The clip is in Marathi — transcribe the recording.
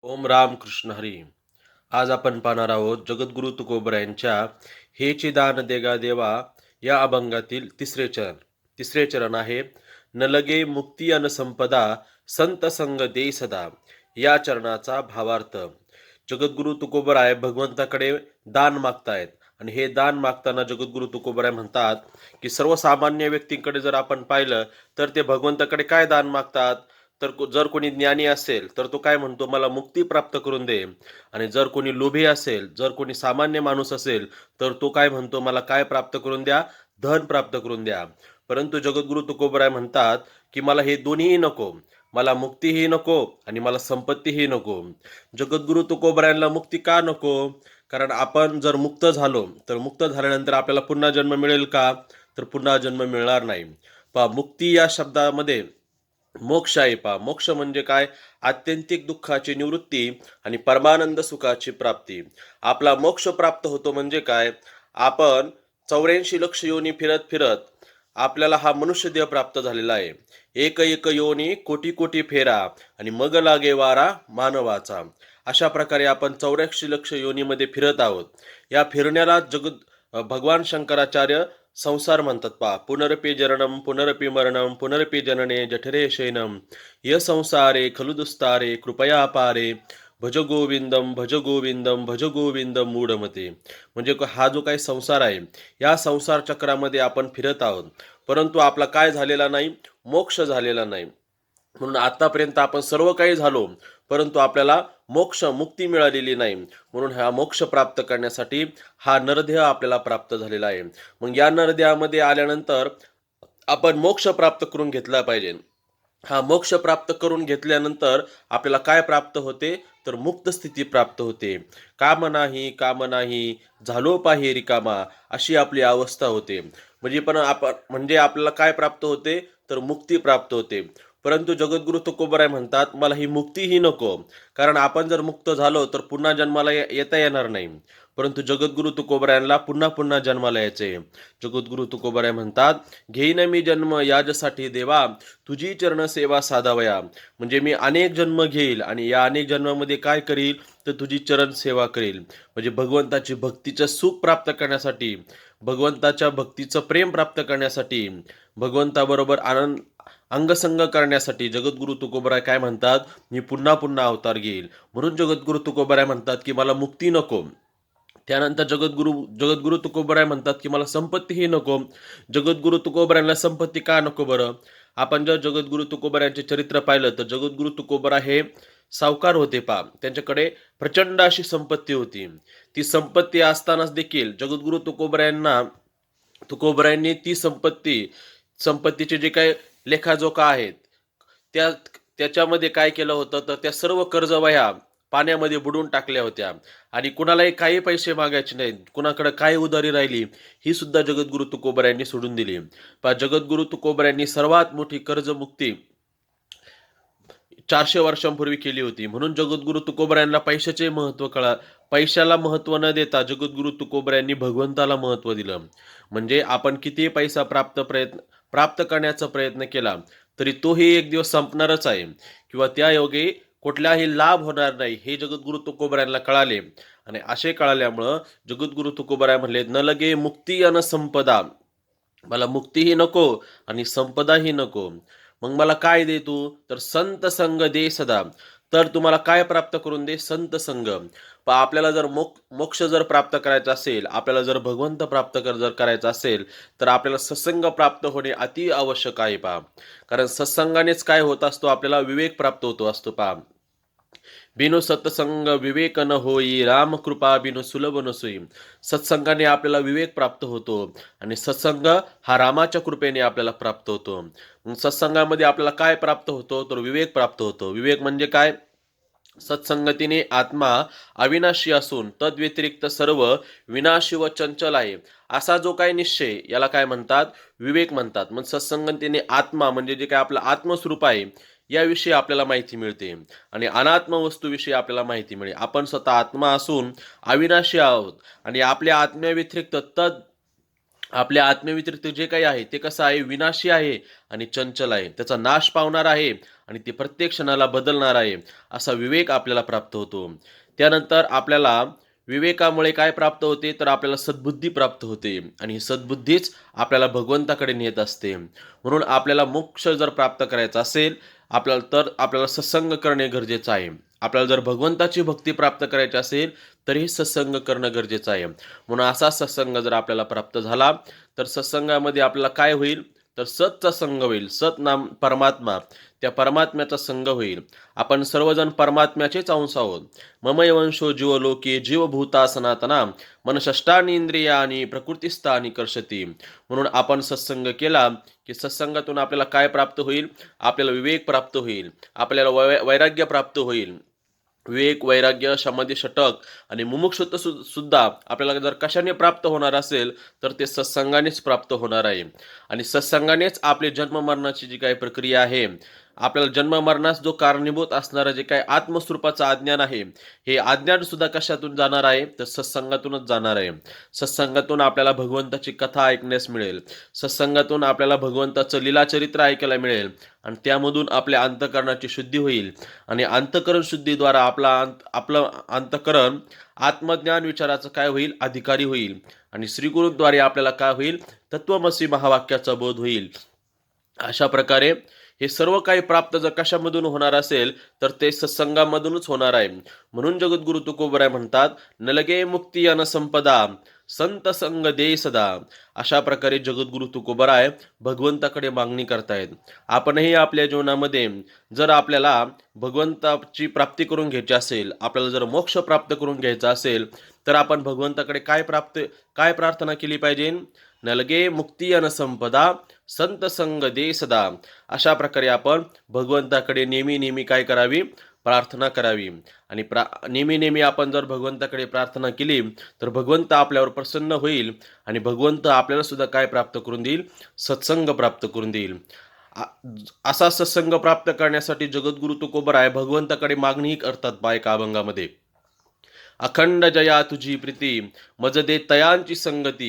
ओम राम कृष्ण हरी. आज आपण पाहणार आहोत जगद्गुरु तुकोबर यांच्या हेचे दान देगा देवा या अभंगातील तिसरे चरण आहे. न लगे मुक्ती अन संपदा संत संग दे सदा. या चरणाचा भावार्थ. जगद्गुरु तुकोबराय भगवंताकडे दान मागतायत आणि हे दान मागताना जगद्गुरु तुकोबराय म्हणतात की सर्वसामान्य व्यक्तींकडे जर आपण पाहिलं तर ते भगवंताकडे काय दान मागतात. तर जर कोणी ज्ञानी असेल तर तो काय म्हणतो, मला मुक्ती प्राप्त करून दे. आणि जर कोणी लोभी असेल, जर कोणी सामान्य माणूस असेल तर तो काय म्हणतो, मला काय प्राप्त करून द्या, धन प्राप्त करून द्या. परंतु जगद्गुरु तुकोबराय म्हणतात की मला हे दोन्हीही नको. मला मुक्तीही नको आणि मला संपत्तीही नको. जगद्गुरु तुकोबरायांना मुक्ती का नको? कारण आपण जर मुक्त झालो तर मुक्त झाल्यानंतर आपल्याला पुन्हा जन्म मिळेल का? तर पुन्हा जन्म मिळणार नाही. पहा, मुक्ती या शब्दामध्ये मोक्ष आहे. पहा, मोक्ष म्हणजे काय? आत्यंतिक दुःखाची निवृत्ती आणि परमानंद सुखाची प्राप्ती. आपला मोक्ष प्राप्त होतो म्हणजे काय? आपण 84 लक्ष योनी फिरत फिरत आपल्याला हा मनुष्य देह प्राप्त झालेला आहे. एक एक योनी कोटी कोटी फेरा आणि मग लागे वारा मानवाचा. अशा प्रकारे आपण 84 लक्ष योनीमध्ये फिरत आहोत. या फिरण्याला भगवान शंकराचार्य संसार म्हणतात. पहा, पुनरपि जननम पुनरपि मरणम पुनरपि जनने जठरे शयनम य संसारे खलु दुस्तारे कृपया पारे भज गोविंदम भज गोविंदम भज गोविंदम मूढमते. म्हणजे हा जो काही संसार आहे, या संसार चक्रामध्ये आपण फिरत आहोत, परंतु आपला काय झालेला नाही? मोक्ष झालेला नाही. म्हणून आतापर्यंत आपण सर्व काही झालो, परंतु आपल्याला मुक्ती मिळालेली नाही. म्हणून हा मोक्ष प्राप्त करण्यासाठी हा नरदेह आपल्याला प्राप्त झालेला आहे. मग या नरदेहामध्ये आल्यानंतर आपण मोक्ष प्राप्त करून घेतला पाहिजे. हा मोक्ष प्राप्त करून घेतल्यानंतर आपल्याला काय प्राप्त होते? तर मुक्त स्थिती प्राप्त होते. काम नाही झालो पाही रिकामा, अशी आपली अवस्था होते. म्हणजे आपल्याला काय प्राप्त होते? तर मुक्ती प्राप्त होते. परंतु जगद्गुरु तुकोबराय म्हणतात, मला ही मुक्तीही नको. कारण आपण जर मुक्त झालो तर पुन्हा जन्माला येता येणार नाही. परंतु जगद्गुरु तुकोबरायांना पुन्हा पुन्हा जन्माला यायचे. जगद्गुरु तुकोबराय म्हणतात, घेईन मी जन्म याजसाठी देवा, तुझी चरण सेवा साधावया. म्हणजे मी अनेक जन्म घेईल आणि या अनेक जन्मामध्ये काय करील? तर तुझी चरण सेवा करील. म्हणजे भगवंताची भक्तीचं सुख प्राप्त करण्यासाठी, भगवंताच्या भक्तीचं प्रेम प्राप्त करण्यासाठी, भगवंताबरोबर अंगसंग करण्यासाठी जगद्गुरु तुकोबराय काय म्हणतात? मी पुन्हा पुन्हा अवतार घेईल. म्हणून जगद्गुरु तुकोबराय म्हणतात की मला मुक्ती नको. त्यानंतर जगद्गुरु तुकोबराय म्हणतात की मला संपत्तीही नको. जगद्गुरु तुकोबरायांना संपत्ती का नको बरं? आपण जर जगद्गुरु तुकोबरायांचे चरित्र पाहिलं तर जगद्गुरु तुकोबराय हे सावकार होते. पा, त्यांच्याकडे प्रचंड अशी संपत्ती होती. ती संपत्ती असतानाच देखील जगद्गुरु तुकोबरायांनी ती संपत्तीचे जे काही लेखाजोखा आहेत, त्या त्याच्यामध्ये काय केलं होतं? तर त्या सर्व कर्जवह्या पाण्यामध्ये बुडून टाकल्या होत्या आणि कुणालाही काही पैसे मागायचे नाहीत. कुणाकडे काय उधारी राहिली ही सुद्धा जगद्गुरु तुकोबरायांनी सोडून दिली. पण जगद्गुरु तुकोबरायांनी सर्वात मोठी कर्जमुक्ती 400 वर्षांपूर्वी केली होती. म्हणून जगद्गुरु तुकोबरायांना पैशाला महत्व न देता जगद्गुरु तुकोबरायांनी भगवंताला महत्व दिलं. म्हणजे आपण कितीही पैसा प्राप्त करण्याचा प्रयत्न केला तरी तोही एक दिवस संपणारच आहे किंवा त्या योगे कुठलाही लाभ होणार नाही, हे जगद्गुरु तुकोबरायांना कळाले. आणि असे कळाल्यामुळं जगद्गुरु तुकोबराय म्हणले, न लगे मुक्ती अन संपदा. मला मुक्तीही नको आणि संपदाही नको. मग मला काय दे तू? तर संत संग दे सदा. तर तुम्हाला काय प्राप्त करून दे? संत संग. आपल्याला जर मोक्ष जर प्राप्त करायचा असेल, आपल्याला जर भगवंत जर करायचा असेल तर आपल्याला सत्संग प्राप्त होणे अति आवश्यक आहे. पहा, कारण सत्संगानेच काय होत असतो? आपल्याला विवेक प्राप्त होतो असतो. पहा, बिनु सत्संग विवेक न होई, राम कृपा बिनु सुलभ नसोई. सत्संगाने आपल्याला विवेक प्राप्त होतो आणि सत्संग हा रामाच्या कृपेने आपल्याला प्राप्त होतो. सत्संगामध्ये आपल्याला काय प्राप्त होतो? तर विवेक प्राप्त होतो. विवेक म्हणजे काय? सत्संगतीने आत्मा अविनाशी असून तद्व्यतिरिक्त सर्व विनाशी व चंचल आहे, असा जो काही निश्चय, याला काय म्हणतात? विवेक म्हणतात. मग सत्संगतीने आत्मा म्हणजे जे काय आपलं आत्मस्वरूप आहे याविषयी आपल्याला माहिती मिळते आणि अनात्म वस्तूविषयी आपल्याला माहिती मिळते. आपण स्वतः आत्मा असून अविनाशी आहोत आणि आपल्या आत्म्याव्यतिरिक्त आपल्या आत्म्याव्यतिरिक्त जे काही आहे ते कसं आहे, विनाशी आहे आणि चंचल आहे. त्याचा नाश पावणार आहे आणि ते प्रत्येक क्षणाला बदलणार आहे. असा विवेक आपल्याला प्राप्त होतो. त्यानंतर आपल्याला विवेकामुळे काय प्राप्त होते, तर आपल्याला सद्बुद्धी प्राप्त होते आणि ही सद्बुद्धीच आपल्याला भगवंताकडे नेत असते. म्हणून आपल्याला मोक्ष जर प्राप्त करायचा असेल आपल्याला सत्संग करणे गरजेचं आहे. आपल्याला जर भगवंताची भक्ती प्राप्त करायची असेल तरीही सत्संग करणं गरजेचं आहे. म्हणून असा सत्संग जर आपल्याला प्राप्त झाला तर सत्संगामध्ये आपल्याला काय होईल, तर सतचा संग होईल. सत नाम परमात्मा, त्या परमात्म्याचा संग होईल. आपण सर्वजण परमात्म्याचेच अंश आहोत. ममय वंशो जीव लोके जीवभूता सनातना मनषष्टानी इंद्रियानी प्रकृतिस्थानी कर्षती. म्हणून आपण सत्संग केला की सत्संगातून आपल्याला काय प्राप्त होईल, आपल्याला विवेक प्राप्त होईल, आपल्याला वैराग्य प्राप्त होईल. विवेक, वैराग्य, समाधी, षटक आणि मुमुक्षुत्व सुद्धा आपल्याला जर कशाने प्राप्त होणार असेल तर ते सत्संगानेच प्राप्त होणार आहे. आणि सत्संगानेच आपली जन्ममरणाची जी काही प्रक्रिया आहे, आपल्याला जन्ममरणास जो कारणीभूत असणारं जे काही आत्मस्वरूपाचं अज्ञान आहे, हे अज्ञान सुद्धा कशातून जाणार आहे, तर सत्संगातूनच जाणार आहे. सत्संगातून आपल्याला भगवंताची कथा ऐकण्यास मिळेल. सत्संगातून आपल्याला भगवंताचं लीलाचरित्र ऐकायला मिळेल आणि त्यामधून आपल्या अंतःकरणाची शुद्धी होईल. आणि अंतःकरण शुद्धीद्वारा आपलं अंतःकरण आत्मज्ञान विचाराचं काय होईल, अधिकारी होईल. आणि श्रीगुरूद्वारे आपल्याला काय होईल, तत्वमसी महावाक्याचा बोध होईल. अशा प्रकारे हे सर्व काही प्राप्त जर कशामधून होणार असेल तर ते सत्संगामधूनच होणार आहे. म्हणून जगद्गुरु तुकोबराय म्हणतात, नलगे मुक्ती अन संपदा संत संग दे सदा. अशा प्रकारे जगद्गुरु तुकोबराय भगवंताकडे मागणी करतायत. आपणही आपल्या जीवनामध्ये जर आपल्याला भगवंताची प्राप्ती करून घ्यायची असेल, आपल्याला जर मोक्ष प्राप्त करून घ्यायचा असेल तर आपण भगवंताकडे काय प्रार्थना केली पाहिजे, नलगे मुक्ती अन संपदा संत संग दे सदा. अशा प्रकारे आपण भगवंताकडे नेहमी नेहमी काय करावी, प्रार्थना करावी. आणि नेहमी नेहमी आपण जर भगवंताकडे प्रार्थना केली तर भगवंत आपल्यावर प्रसन्न होईल आणि भगवंत आपल्याला सुद्धा काय प्राप्त करून देईल, सत्संग प्राप्त करून देईल. असा सत्संग प्राप्त करण्यासाठी जगद्गुरु तुकोबराय भगवंताकडे मागणी करतात बायका अभंगामध्ये. अखंड जया तुझी प्रीती मज दे तयांची संगती